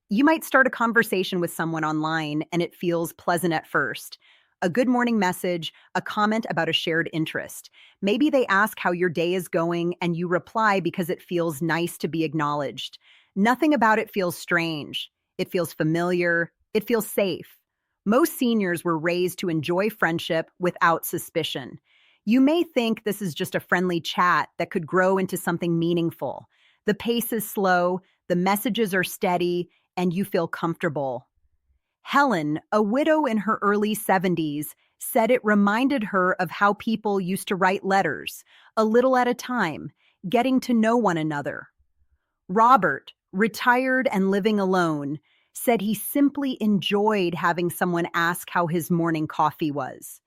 You might start a conversation with someone online and it feels pleasant at first. A good morning message, a comment about a shared interest. Maybe they ask how your day is going and you reply because it feels nice to be acknowledged. Nothing about it feels strange. It feels familiar. It feels safe. Most seniors were raised to enjoy friendship without suspicion. You may think this is just a friendly chat that could grow into something meaningful. The pace is slow, the messages are steady, and you feel comfortable. Helen, a widow in her early 70s, said it reminded her of how people used to write letters, a little at a time, getting to know one another. Robert, retired and living alone, said he simply enjoyed having someone ask how his morning coffee was.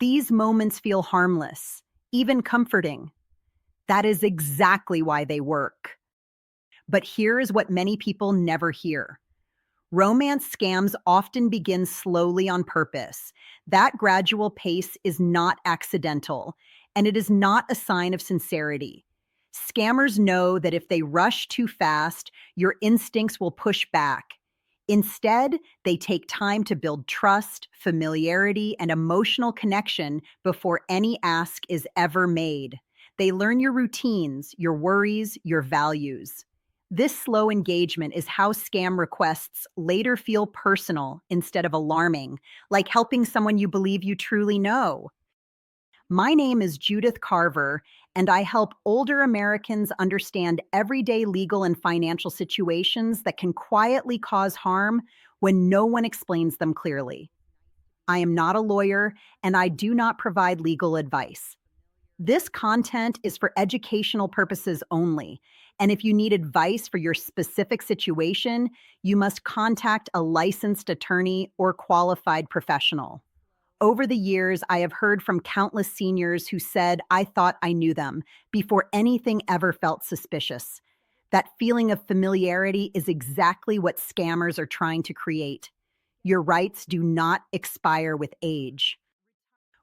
These moments feel harmless, even comforting. That is exactly why they work. But here is what many people never hear. Romance scams often begin slowly on purpose. That gradual pace is not accidental, and it is not a sign of sincerity. Scammers know that if they rush too fast, your instincts will push back. Instead, they take time to build trust, familiarity, and emotional connection before any ask is ever made. They learn your routines, your worries, your values. This slow engagement is how scam requests later feel personal instead of alarming, like helping someone you believe you truly know. My name is Judith Carver, and I help older Americans understand everyday legal and financial situations that can quietly cause harm when no one explains them clearly. I am not a lawyer, and I do not provide legal advice. This content is for educational purposes only, and if you need advice for your specific situation, you must contact a licensed attorney or qualified professional. Over the years, I have heard from countless seniors who said, "I thought I knew them," before anything ever felt suspicious. That feeling of familiarity is exactly what scammers are trying to create. Your rights do not expire with age.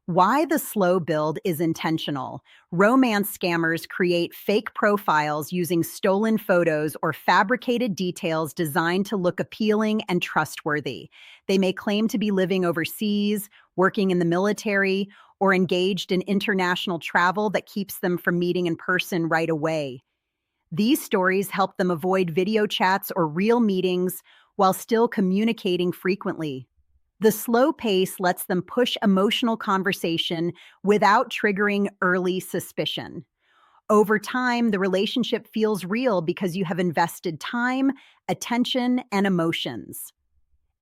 Why the slow build is intentional. Romance scammers create fake profiles using stolen photos or fabricated details designed to look appealing and trustworthy. They may claim to be living overseas, working in the military, or engaged in international travel that keeps them from meeting in person right away. These stories help them avoid video chats or real meetings while still communicating frequently. The slow pace lets them push emotional conversation without triggering early suspicion. Over time, the relationship feels real because you have invested time, attention, and emotions.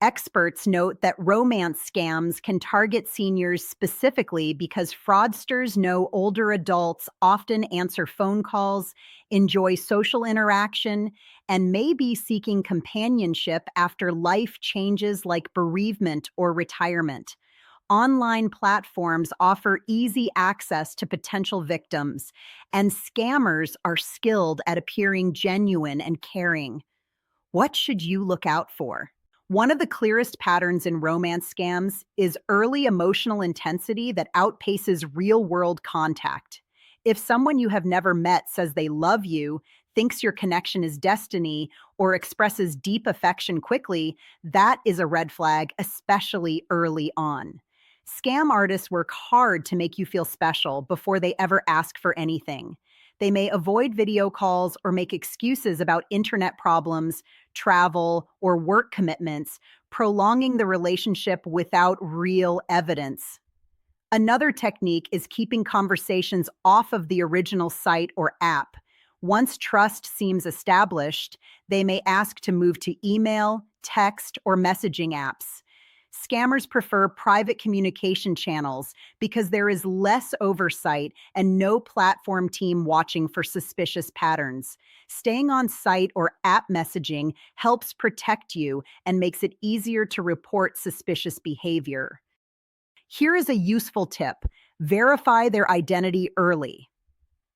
Experts note that romance scams can target seniors specifically because fraudsters know older adults often answer phone calls, enjoy social interaction, and may be seeking companionship after life changes like bereavement or retirement. Online platforms offer easy access to potential victims, and scammers are skilled at appearing genuine and caring. What should you look out for? One of the clearest patterns in romance scams is early emotional intensity that outpaces real world contact. If someone you have never met says they love you, thinks your connection is destiny, or expresses deep affection quickly, that is a red flag, especially early on. Scam artists work hard to make you feel special before they ever ask for anything. They may avoid video calls or make excuses about internet problems, travel, or work commitments, prolonging the relationship without real evidence. Another technique is keeping conversations off of the original site or app. Once trust seems established, they may ask to move to email, text, or messaging apps. Scammers prefer private communication channels because there is less oversight and no platform team watching for suspicious patterns. Staying on site or app messaging helps protect you and makes it easier to report suspicious behavior. Here is a useful tip: verify their identity early.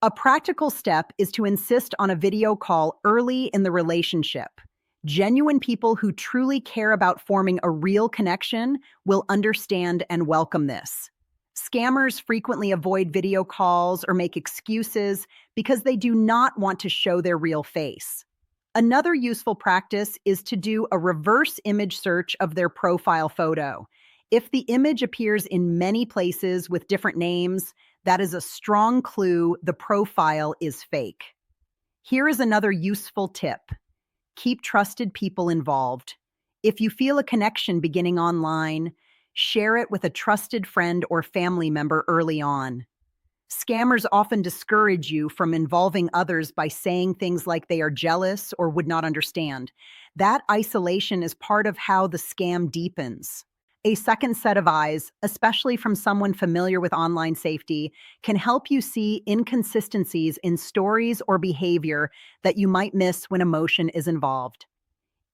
A practical step is to insist on a video call early in the relationship. Genuine people who truly care about forming a real connection will understand and welcome this. Scammers frequently avoid video calls or make excuses because they do not want to show their real face. Another useful practice is to do a reverse image search of their profile photo. If the image appears in many places with different names, that is a strong clue the profile is fake. Here is another useful tip. Keep trusted people involved. If you feel a connection beginning online, share it with a trusted friend or family member early on. Scammers often discourage you from involving others by saying things like they are jealous or would not understand. That isolation is part of how the scam deepens. A second set of eyes, especially from someone familiar with online safety, can help you see inconsistencies in stories or behavior that you might miss when emotion is involved.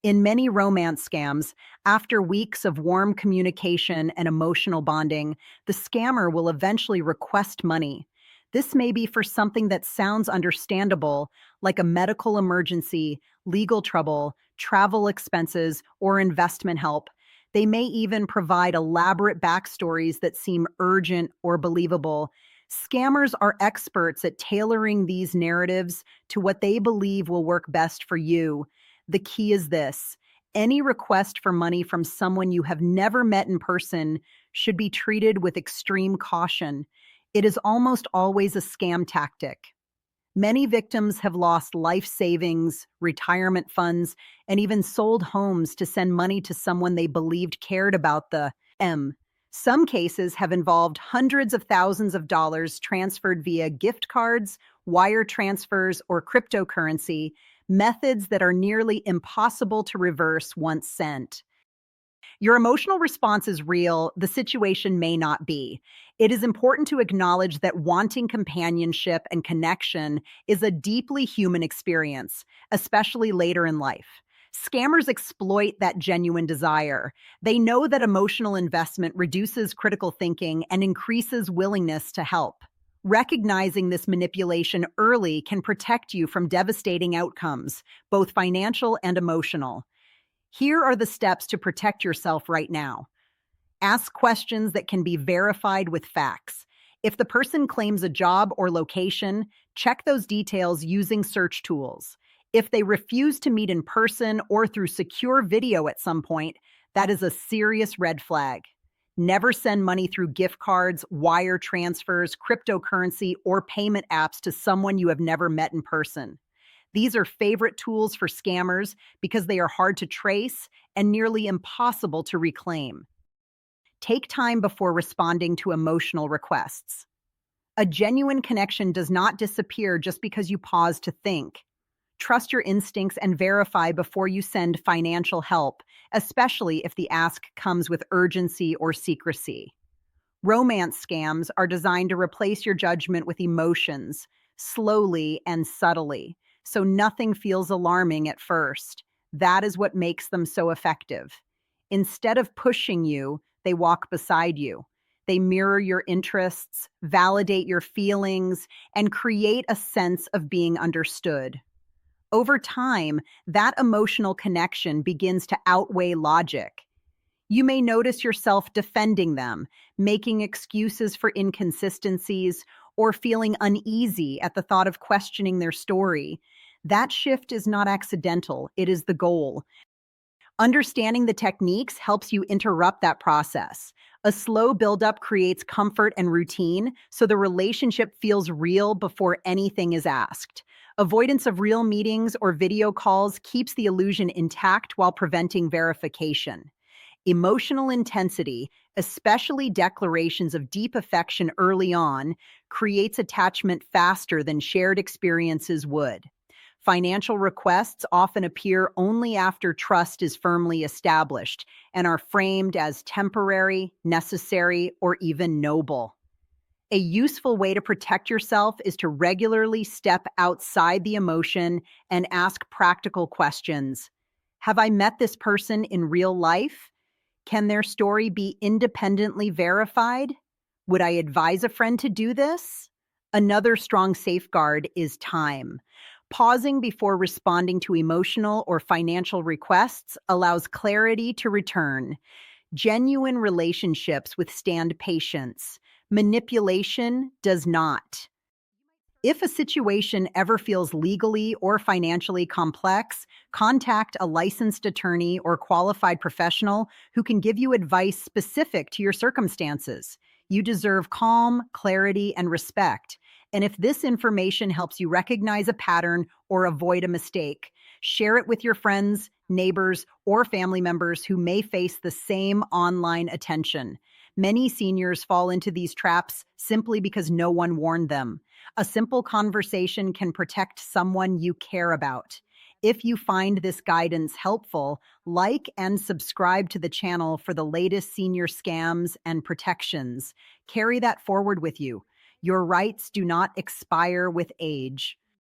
In many romance scams, after weeks of warm communication and emotional bonding, the scammer will eventually request money. This may be for something that sounds understandable, like a medical emergency, legal trouble, travel expenses, or investment help. They may even provide elaborate backstories that seem urgent or believable. Scammers are experts at tailoring these narratives to what they believe will work best for you. The key is this: any request for money from someone you have never met in person should be treated with extreme caution. It is almost always a scam tactic. Many victims have lost life savings, retirement funds, and even sold homes to send money to someone they believed cared about the M. Some cases have involved hundreds of thousands of dollars transferred via gift cards, wire transfers, or cryptocurrency, methods that are nearly impossible to reverse once sent. Your emotional response is real, the situation may not be. It is important to acknowledge that wanting companionship and connection is a deeply human experience, especially later in life. Scammers exploit that genuine desire. They know that emotional investment reduces critical thinking and increases willingness to help. Recognizing this manipulation early can protect you from devastating outcomes, both financial and emotional. Here are the steps to protect yourself right now. Ask questions that can be verified with facts. If the person claims a job or location, check those details using search tools. If they refuse to meet in person or through secure video at some point, that is a serious red flag. Never send money through gift cards, wire transfers, cryptocurrency, or payment apps to someone you have never met in person. These are favorite tools for scammers because they are hard to trace and nearly impossible to reclaim. Take time before responding to emotional requests. A genuine connection does not disappear just because you pause to think. Trust your instincts and verify before you send financial help, especially if the ask comes with urgency or secrecy. Romance scams are designed to replace your judgment with emotions, slowly and subtly, so nothing feels alarming at first. That is what makes them so effective. Instead of pushing you, they walk beside you. They mirror your interests, validate your feelings, and create a sense of being understood. Over time, that emotional connection begins to outweigh logic. You may notice yourself defending them, making excuses for inconsistencies, or feeling uneasy at the thought of questioning their story. That shift is not accidental, it is the goal. Understanding the techniques helps you interrupt that process. A slow buildup creates comfort and routine, so the relationship feels real before anything is asked. Avoidance of real meetings or video calls keeps the illusion intact while preventing verification. Emotional intensity, especially declarations of deep affection early on, creates attachment faster than shared experiences would. Financial requests often appear only after trust is firmly established and are framed as temporary, necessary, or even noble. A useful way to protect yourself is to regularly step outside the emotion and ask practical questions. Have I met this person in real life? Can their story be independently verified? Would I advise a friend to do this? Another strong safeguard is time. Pausing before responding to emotional or financial requests allows clarity to return. Genuine relationships withstand patience. Manipulation does not. If a situation ever feels legally or financially complex, contact a licensed attorney or qualified professional who can give you advice specific to your circumstances. You deserve calm, clarity, and respect. And if this information helps you recognize a pattern or avoid a mistake, share it with your friends, neighbors, or family members who may face the same online attention. Many seniors fall into these traps simply because no one warned them. A simple conversation can protect someone you care about. If you find this guidance helpful, like and subscribe to the channel for the latest senior scams and protections. Carry that forward with you. Your rights do not expire with age.